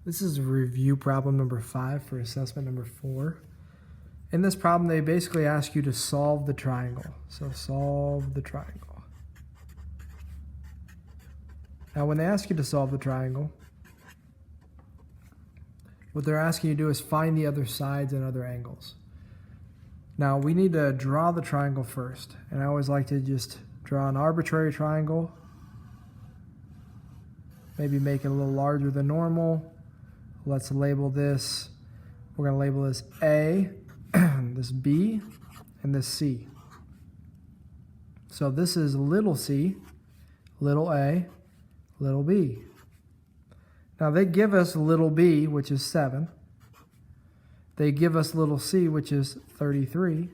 This is review problem number 5 for assessment number 4. In this problem, they basically ask you to solve the triangle. So solve the triangle. Now, when they ask you to solve the triangle, what they're asking you to do is find the other sides and other angles. Now, we need to draw the triangle first. And I always like to just draw an arbitrary triangle. Maybe make it a little larger than normal. Let's label this. We're going to label this A, this B, and this C. So this is little c, little a, little b. Now they give us little b, which is 7. They give us little c, which is 33.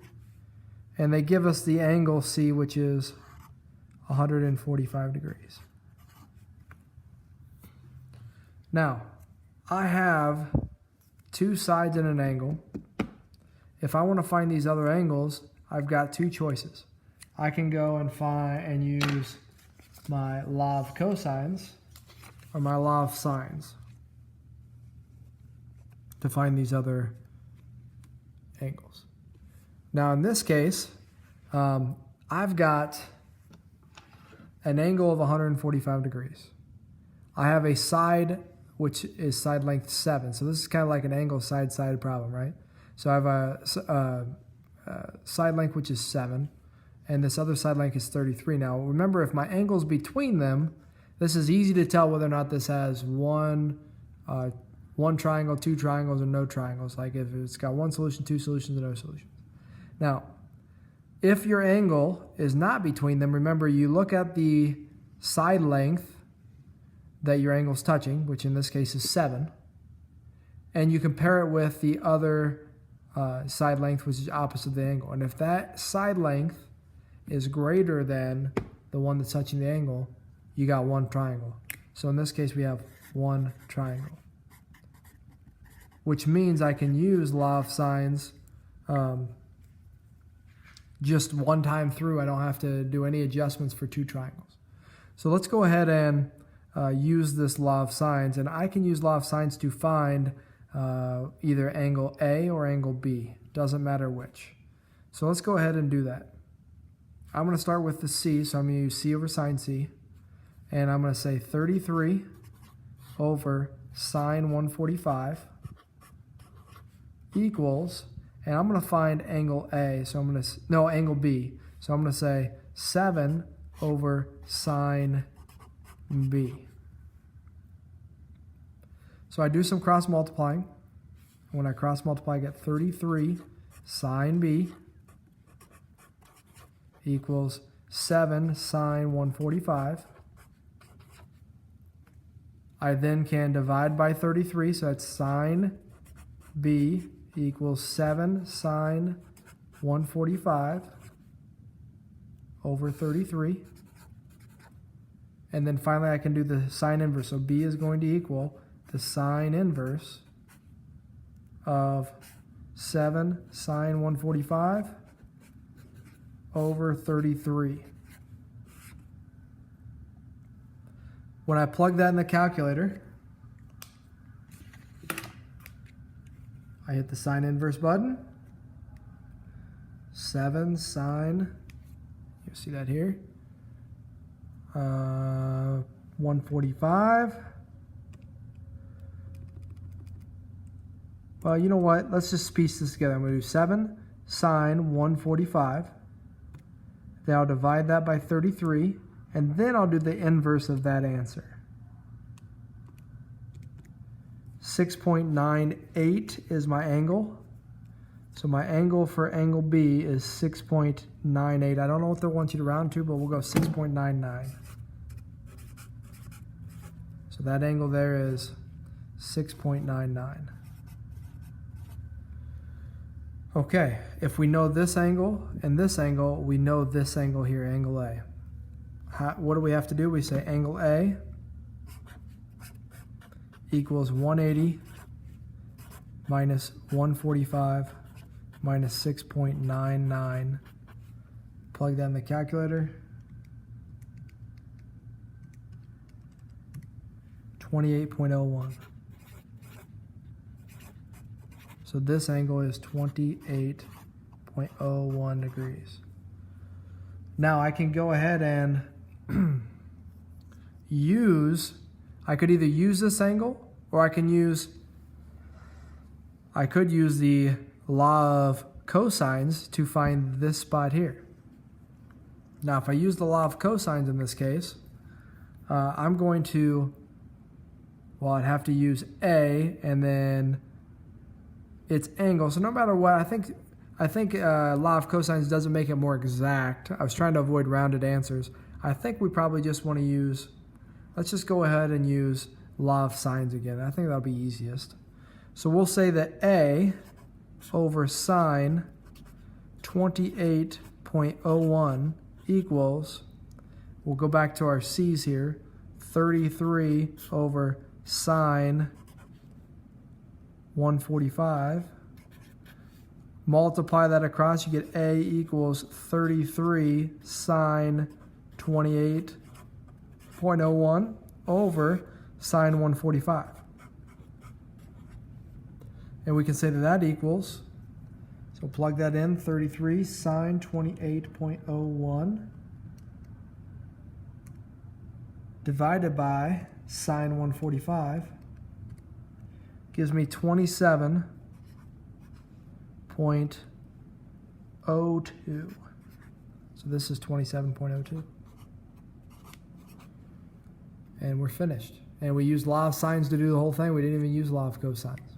And they give us the angle C, which is 145 degrees. Now, I have two sides and an angle. If I want to find these other angles, I've got two choices. I can go and find and use my law of cosines or my law of sines to find these other angles. Now in this case, I've got an angle of 145 degrees. I have a side which is side length 7. So this is kind of like an angle side problem, right? So I have a side length which is 7, and this other side length is 33. Now remember, if my angle's between them, this is easy to tell whether or not this has one triangle, two triangles, or no triangles. Like if it's got one solution, two solutions, or no solutions. Now, if your angle is not between them, remember you look at the side length that your angle's touching, which in this case is 7, and you compare it with the other side length, which is opposite the angle. And if that side length is greater than the one that's touching the angle, you got one triangle. So in this case, we have one triangle, which means I can use law of sines just one time through. I don't have to do any adjustments for two triangles. So let's go ahead and use this law of sines, and I can use law of sines to find either angle A or angle B. Doesn't matter which. So let's go ahead and do that. I'm going to start with the C, so I'm going to use C over sine C, and I'm going to say 33 over sine 145 equals, and I'm going to find angle A, so I'm going to, no, angle B. So I'm going to say 7 over sine B. So I do some cross multiplying. When I cross multiply, I get 33 sine B equals 7 sine 145. I then can divide by 33, so that's sine B equals 7 sine 145 over 33. And then finally I can do the sine inverse. So B is going to equal the sine inverse of 7 sine 145 over 33. When I plug that in the calculator, I hit the sine inverse button. 7 sine, you see that here, 145. Well, you know what? Let's just piece this together. I'm going to do 7 sine 145. Then I'll divide that by 33, and then I'll do the inverse of that answer. 6.98 is my angle. So my angle for angle B is 6.98. I don't know what they want you to round to, but we'll go 6.99. So that angle there is 6.99. Okay, if we know this angle and this angle, we know this angle here, angle A. What do we have to do? We say angle A equals 180 minus 145 minus 6.99. Plug that in the calculator. 28.01. So this angle is 28.01 degrees. Now I can go ahead and I could either use this angle, or I could use the law of cosines to find this spot here. Now if I use the law of cosines in this case, I'm going to, well, I'd have to use A and then its angle. So no matter what, I think law of cosines doesn't make it more exact. I was trying to avoid rounded answers. I think we probably just want to use, let's just go ahead and use law of sines again. I think that'll be easiest. So we'll say that A over sine 28.01 equals, we'll go back to our C's here, 33 over sine 145. Multiply that across, you get A equals 33 sine 28.01 over sine 145. And we can say that equals, so plug that in, 33 sine 28.01 divided by sine 145 gives me 27.02. So this is 27.02. And we're finished. And we used law of sines to do the whole thing. We didn't even use law of cosines.